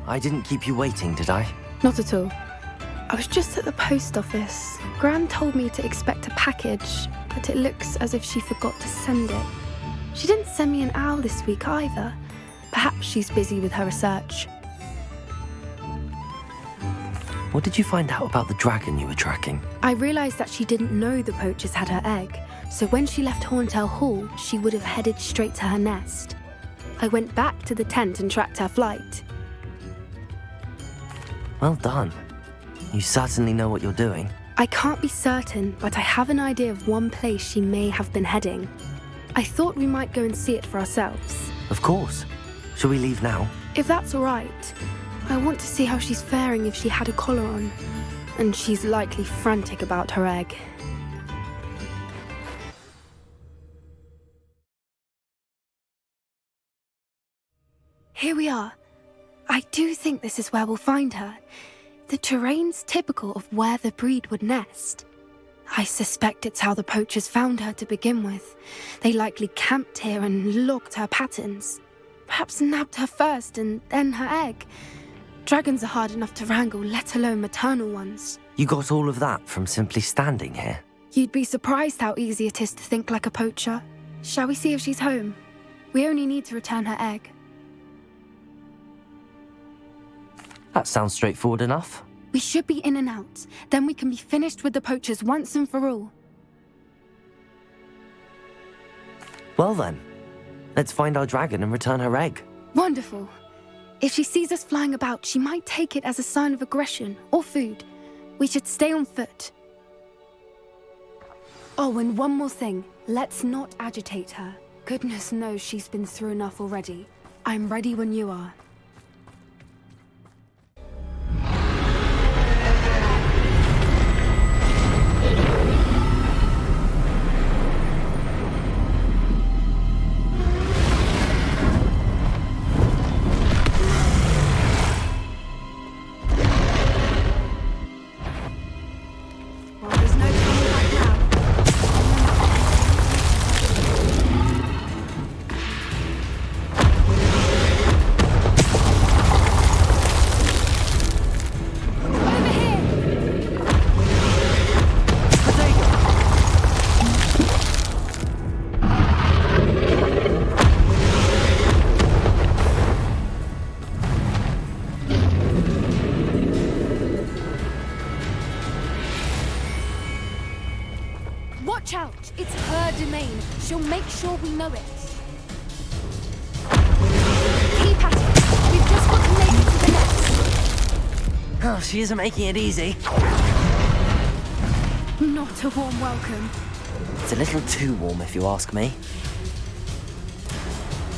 I didn't keep you waiting, did I? Not at all. I was just at the post office. Gran told me to expect a package, but it looks as if she forgot to send it. She didn't send me an owl this week either. Perhaps she's busy with her research. What did you find out about the dragon you were tracking? I realised that she didn't know the poachers had her egg, so when she left Horntail Hall, she would have headed straight to her nest. I went back to the tent and tracked her flight. Well done. You certainly know what you're doing. I can't be certain, but I have an idea of one place she may have been heading. I thought we might go and see it for ourselves. Of course. Shall we leave now? If that's all right. I want to see how she's faring if she had a collar on. And she's likely frantic about her egg. Here we are. I do think this is where we'll find her. The terrain's typical of where the breed would nest. I suspect it's how the poachers found her to begin with. They likely camped here and logged her patterns. Perhaps nabbed her first and then her egg. Dragons are hard enough to wrangle, let alone maternal ones. You got all of that from simply standing here? You'd be surprised how easy it is to think like a poacher. Shall we see if she's home? We only need to return her egg. That sounds straightforward enough. We should be in and out. Then we can be finished with the poachers once and for all. Well then, let's find our dragon and return her egg. Wonderful. If she sees us flying about, she might take it as a sign of aggression or food. We should stay on foot. Oh, and one more thing. Let's not agitate her. Goodness knows she's been through enough already. I'm ready when you are. Watch out! It's her domain. She'll make sure we know it. Keep at it. We've just got to make it to the nest. Oh, she isn't making it easy. Not a warm welcome. It's a little too warm, if you ask me.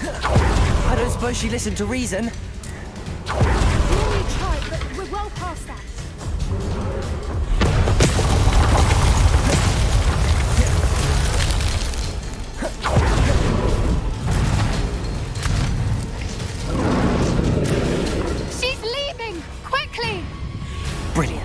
I don't suppose she listened to reason. We only tried, but we're well past that. She's leaving! Quickly! Brilliant.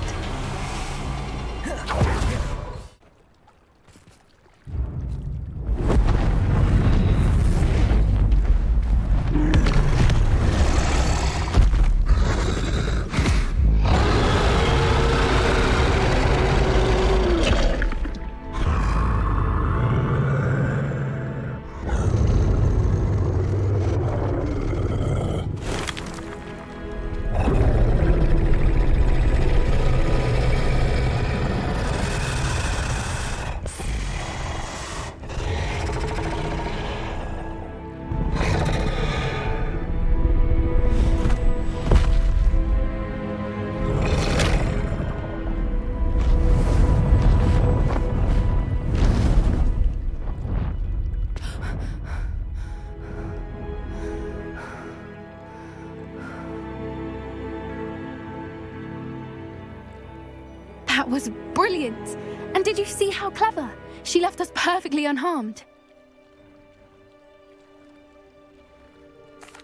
That was brilliant! And did you see how clever? She left us perfectly unharmed.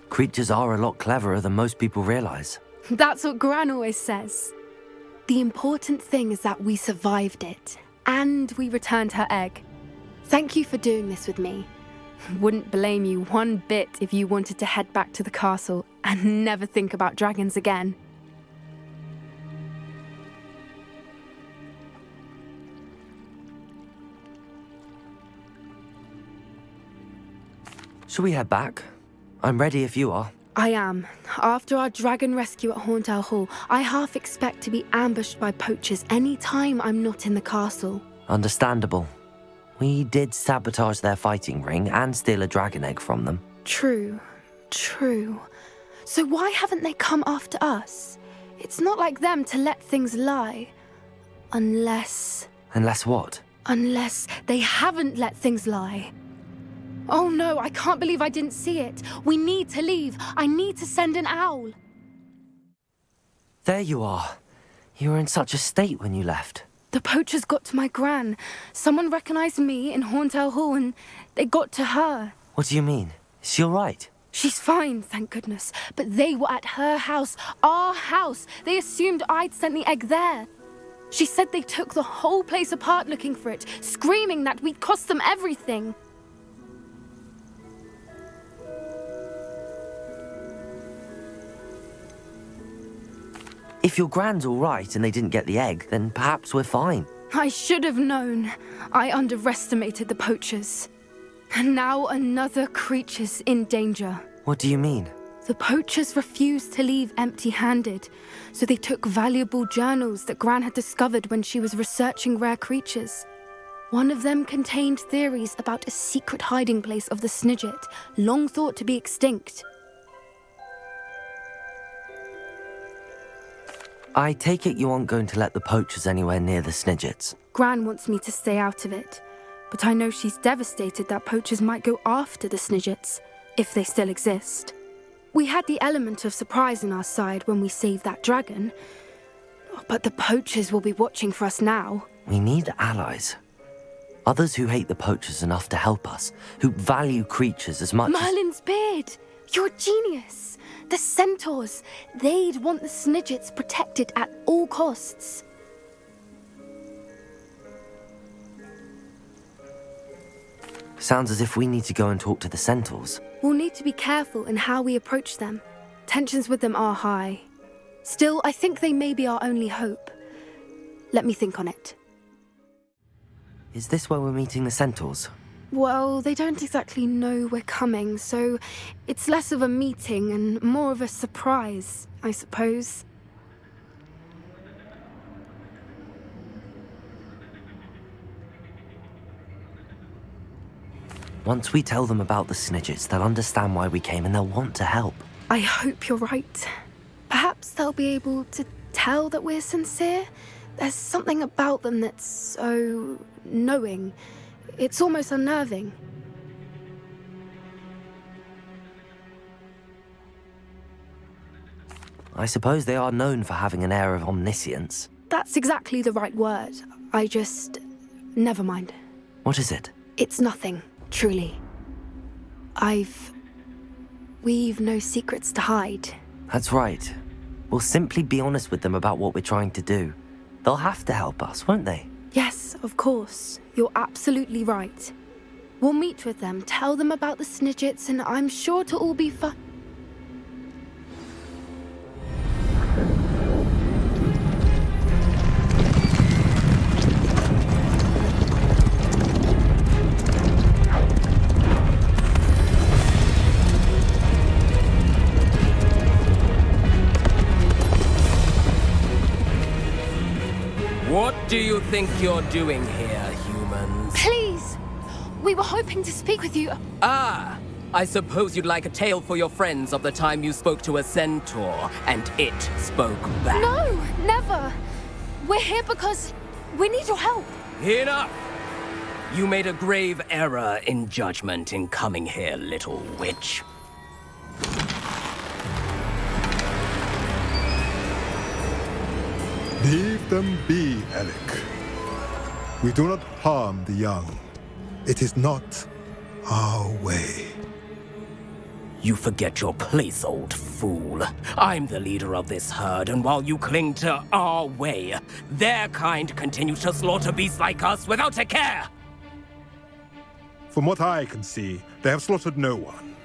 Creatures are a lot cleverer than most people realize. That's what Gran always says. The important thing is that we survived it, and we returned her egg. Thank you for doing this with me. Wouldn't blame you one bit if you wanted to head back to the castle and never think about dragons again. Shall we head back? I'm ready if you are. I am. After our dragon rescue at Hauntow Hall, I half expect to be ambushed by poachers any time I'm not in the castle. Understandable. We did sabotage their fighting ring and steal a dragon egg from them. True. So why haven't they come after us? It's not like them to let things lie. Unless what? Unless they haven't let things lie. Oh no, I can't believe I didn't see it. We need to leave. I need to send an owl. There you are. You were in such a state when you left. The poachers got to my gran. Someone recognized me in Hauntow Hall and they got to her. What do you mean? Is she all right? She's fine, thank goodness. But they were at her house, our house. They assumed I'd sent the egg there. She said they took the whole place apart looking for it, screaming that we'd cost them everything. If your gran's all right and they didn't get the egg, then perhaps we're fine. I should have known. I underestimated the poachers. And now another creature's in danger. What do you mean? The poachers refused to leave empty-handed, so they took valuable journals that Gran had discovered when she was researching rare creatures. One of them contained theories about a secret hiding place of the Snidget, long thought to be extinct. I take it you aren't going to let the poachers anywhere near the Snidgets. Gran wants me to stay out of it, but I know she's devastated that poachers might go after the Snidgets, if they still exist. We had the element of surprise on our side when we saved that dragon, but the poachers will be watching for us now. We need allies. Others who hate the poachers enough to help us, who value creatures as much Merlin's beard! You're a genius! The centaurs, they'd want the Snidgets protected at all costs. Sounds as if we need to go and talk to the centaurs. We'll need to be careful in how we approach them. Tensions with them are high. Still, I think they may be our only hope. Let me think on it. Is this where we're meeting the centaurs? Well, they don't exactly know we're coming, so it's less of a meeting and more of a surprise, I suppose. Once we tell them about the Snidgets, they'll understand why we came and they'll want to help. I hope you're right. Perhaps they'll be able to tell that we're sincere. There's something about them that's so knowing. It's almost unnerving. I suppose they are known for having an air of omniscience. That's exactly the right word. Never mind. What is it? It's nothing, truly. We've no secrets to hide. That's right. We'll simply be honest with them about what we're trying to do. They'll have to help us, won't they? Yes, of course. You're absolutely right. We'll meet with them, tell them about the Snidgets, and I'm sure to all be fun. What do you think you're doing here, humans? Please! We were hoping to speak with you. Ah! I suppose you'd like a tale for your friends of the time you spoke to a centaur, and it spoke back. No, never. We're here because we need your help. Enough! You made a grave error in judgment in coming here, little witch. Leave them be, Alec. We do not harm the young. It is not our way. You forget your place, old fool. I'm the leader of this herd, and while you cling to our way, their kind continue to slaughter beasts like us without a care. From what I can see, they have slaughtered no one.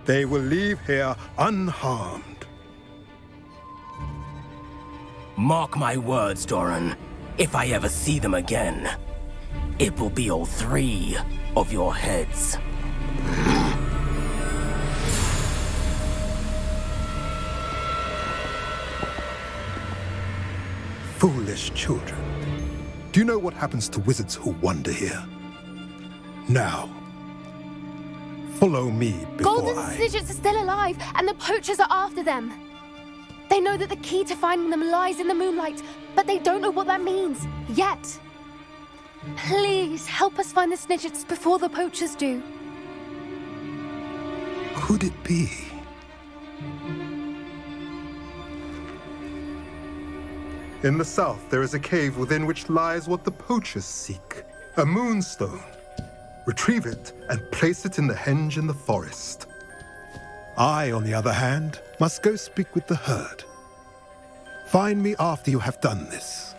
They will leave here unharmed. Mark my words, Doran. If I ever see them again, it will be all 3 of your heads. Foolish children. Do you know what happens to wizards who wander here? Now, follow me before Golden I... Snidgets are still alive, and the poachers are after them. They know that the key to finding them lies in the moonlight, but they don't know what that means, yet. Please, help us find the Snidgets before the poachers do. Could it be? In the south, there is a cave within which lies what the poachers seek. A moonstone. Retrieve it and place it in the henge in the forest. I, on the other hand, must go speak with the herd. Find me after you have done this.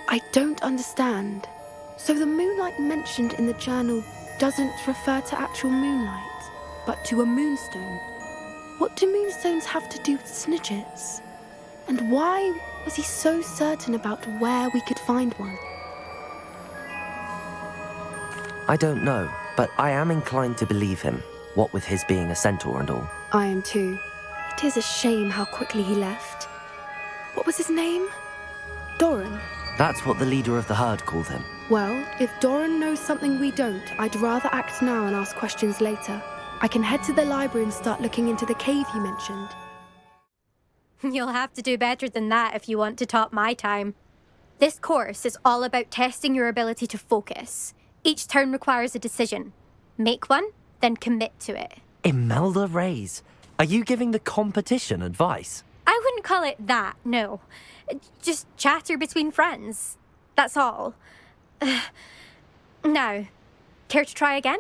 I don't understand. So the moonlight mentioned in the journal doesn't refer to actual moonlight, but to a moonstone. What do moonstones have to do with Snidgets? And why was he so certain about where we could find one? I don't know, but I am inclined to believe him, what with his being a centaur and all. I am too. It is a shame how quickly he left. What was his name? Doran. That's what the leader of the herd called him. Well, if Doran knows something we don't, I'd rather act now and ask questions later. I can head to the library and start looking into the cave you mentioned. You'll have to do better than that if you want to top my time. This course is all about testing your ability to focus. Each turn requires a decision. Make one, then commit to it. Imelda Reyes, are you giving the competition advice? I wouldn't call it that, no. Just chatter between friends. That's all. Now, care to try again?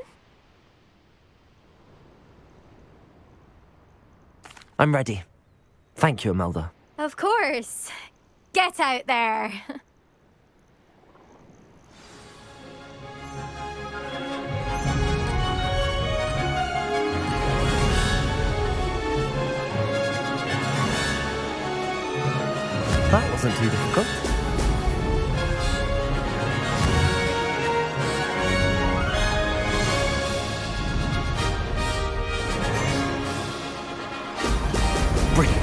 I'm ready. Thank you, Imelda. Of course. Get out there. That wasn't too difficult. Brilliant.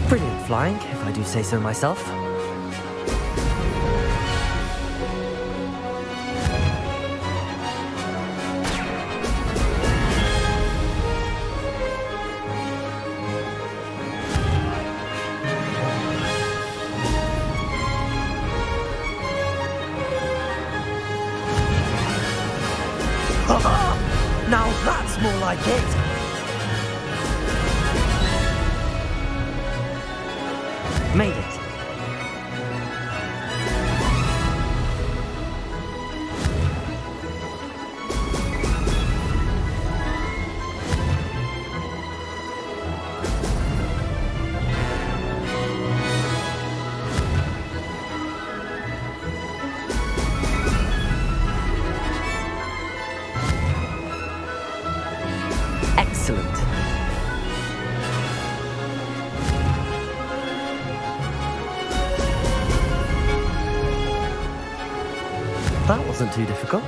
Brilliant flying, if I do say so myself. Now that's more like it! Made it. Excellent. That wasn't too difficult.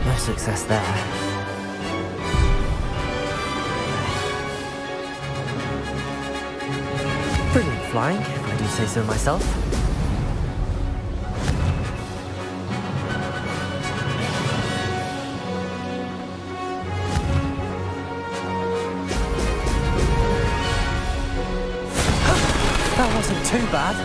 No success there. flying, if I do say so myself. That wasn't too bad.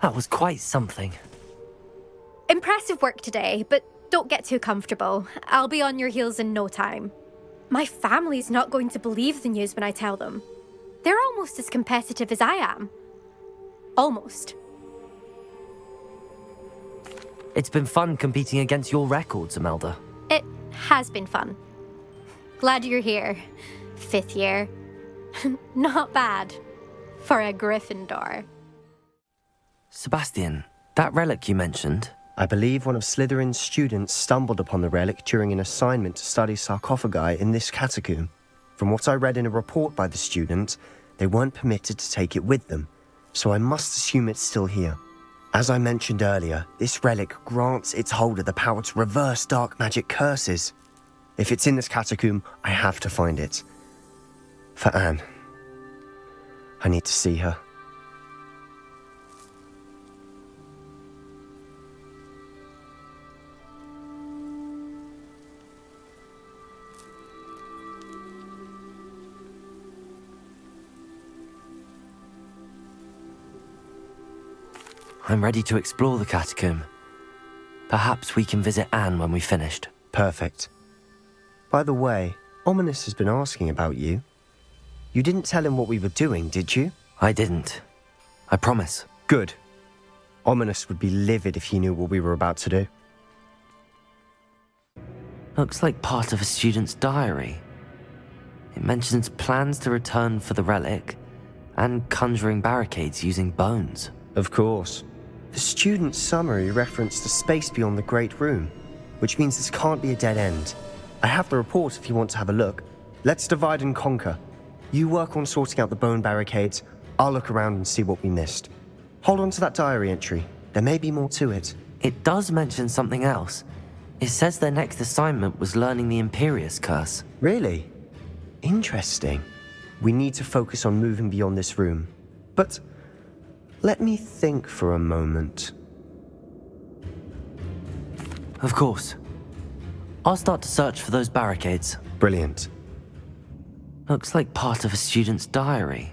That was quite something. Impressive work today, but don't get too comfortable. I'll be on your heels in no time. My family's not going to believe the news when I tell them. They're almost as competitive as I am. Almost. It's been fun competing against your records, Imelda. It has been fun. Glad you're here. 5th year. Not bad. For a Gryffindor. Sebastian, that relic you mentioned, I believe one of Slytherin's students stumbled upon the relic during an assignment to study sarcophagi in this catacomb. From what I read in a report by the student, they weren't permitted to take it with them, so I must assume it's still here. As I mentioned earlier, this relic grants its holder the power to reverse dark magic curses. If it's in this catacomb, I have to find it. For Anne. I need to see her. I'm ready to explore the catacomb. Perhaps we can visit Anne when we've finished. Perfect. By the way, Ominous has been asking about you. You didn't tell him what we were doing, did you? I didn't. I promise. Good. Ominous would be livid if he knew what we were about to do. Looks like part of a student's diary. It mentions plans to return for the relic and conjuring barricades using bones. Of course. The student's summary referenced the space beyond the Great Room, which means this can't be a dead end. I have the report if you want to have a look. Let's divide and conquer. You work on sorting out the bone barricades. I'll look around and see what we missed. Hold on to that diary entry. There may be more to it. It does mention something else. It says their next assignment was learning the Imperius Curse. Really? Interesting. We need to focus on moving beyond this room. But let me think for a moment. Of course. I'll start to search for those barricades. Brilliant. Looks like part of a student's diary.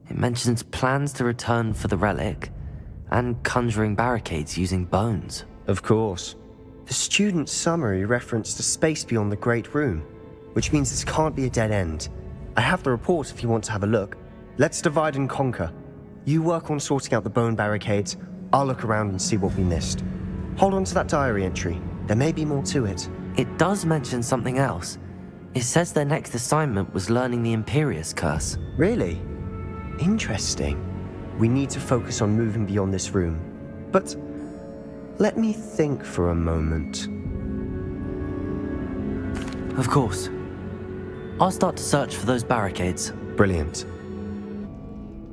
It mentions plans to return for the relic and conjuring barricades using bones. Of course. The student's summary referenced the space beyond the Great Room, which means this can't be a dead end. I have the report if you want to have a look. Let's divide and conquer. You work on sorting out the bone barricades. I'll look around and see what we missed. Hold on to that diary entry. There may be more to it. It does mention something else. It says their next assignment was learning the Imperius Curse. Really? Interesting. We need to focus on moving beyond this room. But let me think for a moment. Of course. I'll start to search for those barricades. Brilliant.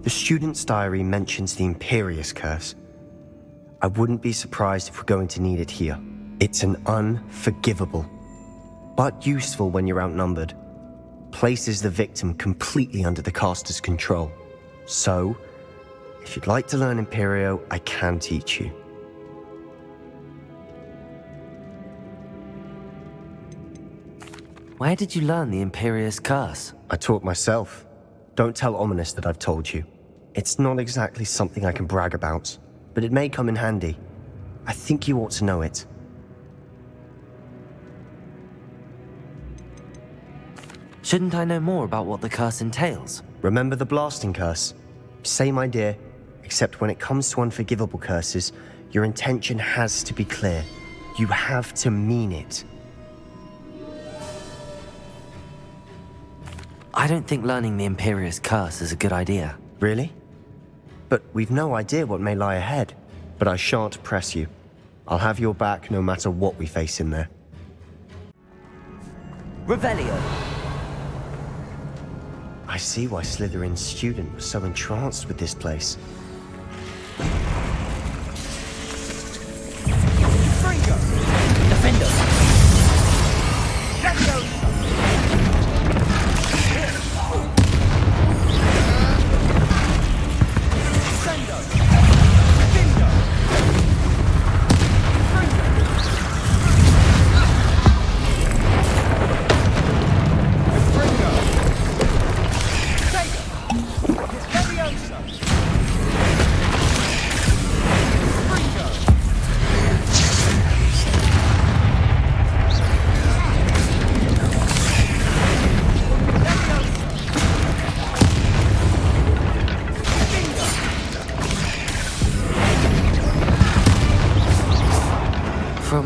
The student's diary mentions the Imperius Curse. I wouldn't be surprised if we're going to need it here. It's an unforgivable, but useful when you're outnumbered. Places the victim completely under the caster's control. So, if you'd like to learn Imperio, I can teach you. Where did you learn the Imperius Curse? I taught myself. Don't tell Ominous that I've told you. It's not exactly something I can brag about, but it may come in handy. I think you ought to know it. Shouldn't I know more about what the curse entails? Remember the blasting curse? Same idea, except when it comes to unforgivable curses, your intention has to be clear. You have to mean it. I don't think learning the Imperius Curse is a good idea. Really? But we've no idea what may lie ahead. But I shan't press you. I'll have your back no matter what we face in there. Revelio! I see why Slytherin's student was so entranced with this place. Defender!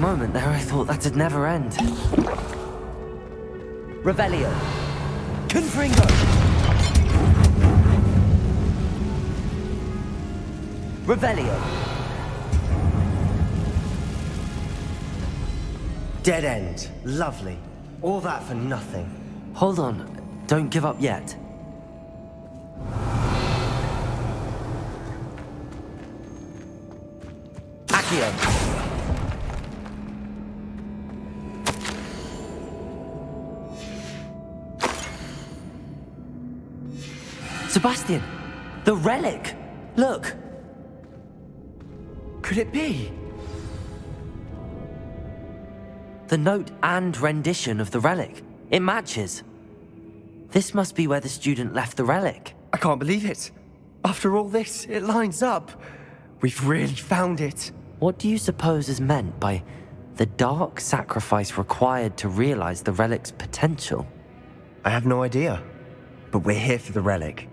moment there, I thought that'd never end. Revelio. Confringo. Revelio. Dead end. Lovely. All that for nothing. Hold on. Don't give up yet. Accio. Sebastian! The relic! Look! Could it be? The note and rendition of the relic. It matches. This must be where the student left the relic. I can't believe it. After all this, it lines up. We've really found it. What do you suppose is meant by the dark sacrifice required to realize the relic's potential? I have no idea. But we're here for the relic.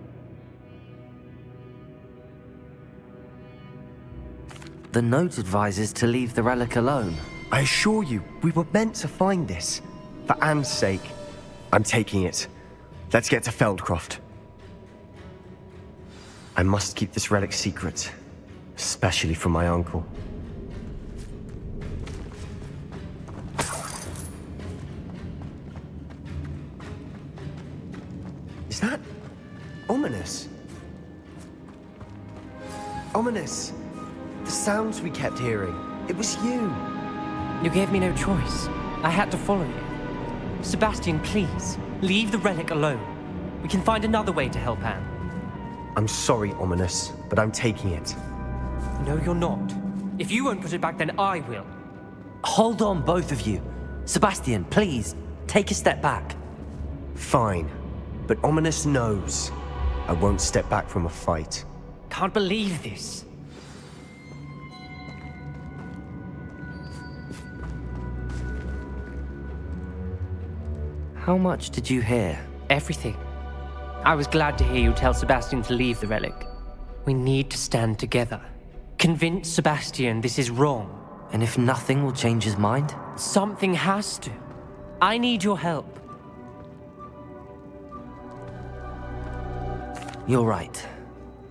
The note advises to leave the relic alone. I assure you, we were meant to find this. For Anne's sake. I'm taking it. Let's get to Feldcroft. I must keep this relic secret. Especially from my uncle. Is that ominous? Ominous. The sounds we kept hearing. It was you. You gave me no choice. I had to follow you. Sebastian, please, leave the relic alone. We can find another way to help Anne. I'm sorry, Ominous, but I'm taking it. No, you're not. If you won't put it back, then I will. Hold on, both of you. Sebastian, please, take a step back. Fine, but Ominous knows I won't step back from a fight. Can't believe this. How much did you hear? Everything. I was glad to hear you tell Sebastian to leave the relic. We need to stand together. Convince Sebastian this is wrong. And if nothing will change his mind? Something has to. I need your help. You're right.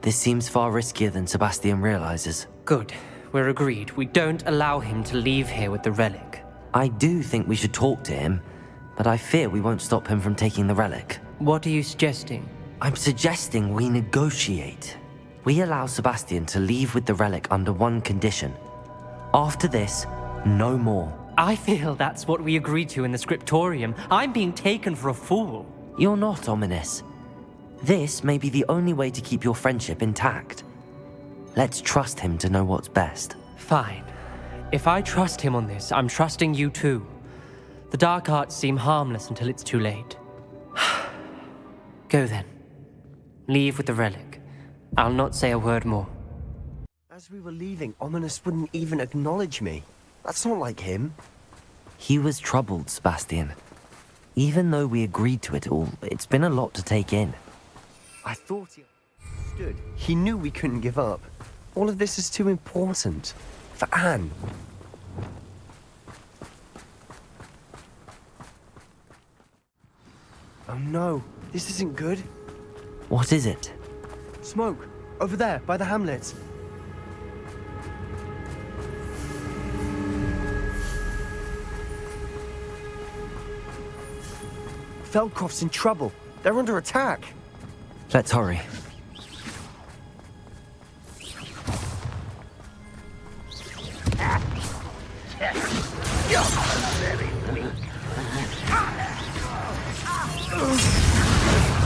This seems far riskier than Sebastian realizes. Good. We're agreed. We don't allow him to leave here with the relic. I do think we should talk to him, but I fear we won't stop him from taking the relic. What are you suggesting? I'm suggesting we negotiate. We allow Sebastian to leave with the relic under one condition. After this, no more. I feel that's what we agreed to in the scriptorium. I'm being taken for a fool. You're not, Ominous. This may be the only way to keep your friendship intact. Let's trust him to know what's best. Fine. If I trust him on this, I'm trusting you too. The dark arts seem harmless until it's too late. Go then. Leave with the relic. I'll not say a word more. As we were leaving, Ominous wouldn't even acknowledge me. That's not like him. He was troubled, Sebastian. Even though we agreed to it all, it's been a lot to take in. I thought he understood. He knew we couldn't give up. All of this is too important. For Anne. Oh no, this isn't good. What is it? Smoke, over there, by the hamlet. Feldcroft's in trouble. They're under attack. Let's hurry.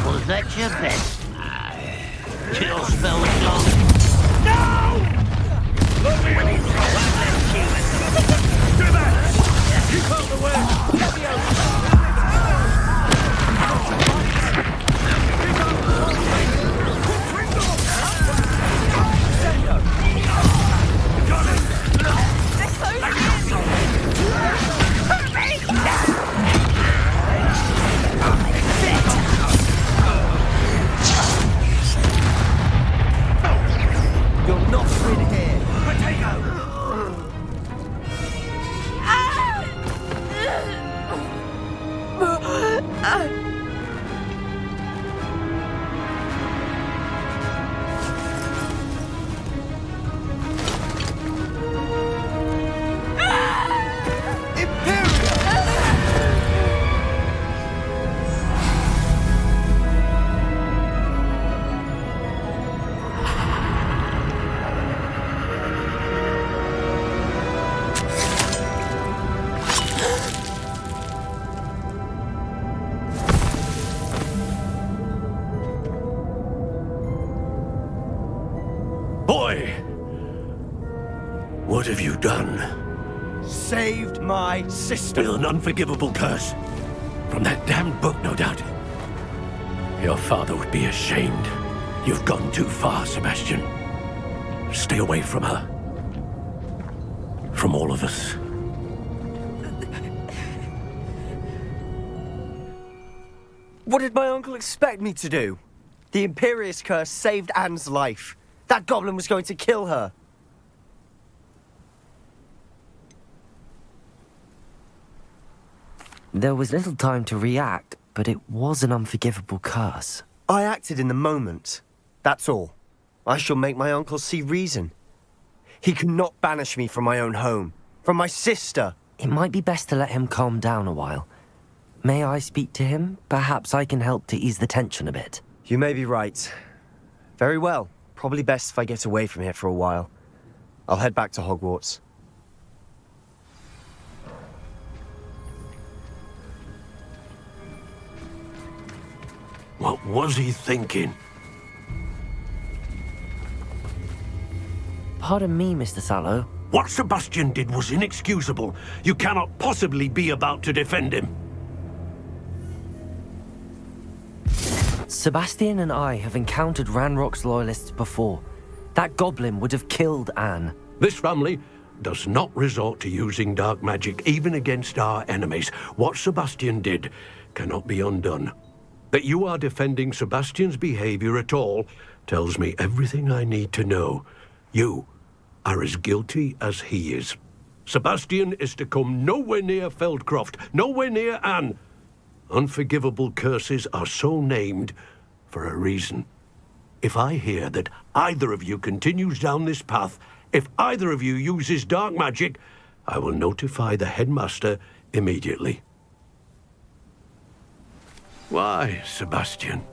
Was that your best? Chill spell long. No! When it's do that! You caught the word! Let me out! boy. What have you done? Saved my sister. With an unforgivable curse. From that damned book, no doubt. Your father would be ashamed. You've gone too far, Sebastian. Stay away from her. From all of us. What did my uncle expect me to do? The Imperious curse saved Anne's life. That goblin was going to kill her. There was little time to react, but it was an unforgivable curse. I acted in the moment. That's all. I shall make my uncle see reason. He cannot banish me from my own home, from my sister. It might be best to let him calm down a while. May I speak to him? Perhaps I can help to ease the tension a bit. You may be right. Very well. Probably best if I get away from here for a while. I'll head back to Hogwarts. What was he thinking? Pardon me, Mr. Sallow. What Sebastian did was inexcusable. You cannot possibly be about to defend him. Sebastian and I have encountered Ranrock's loyalists before. That goblin would have killed Anne. This family does not resort to using dark magic even against our enemies. What Sebastian did cannot be undone. That you are defending Sebastian's behavior at all tells me everything I need to know. You are as guilty as he is. Sebastian is to come nowhere near Feldcroft, nowhere near Anne. Unforgivable curses are so named for a reason. If I hear that either of you continues down this path, if either of you uses dark magic, I will notify the headmaster immediately. Why, Sebastian?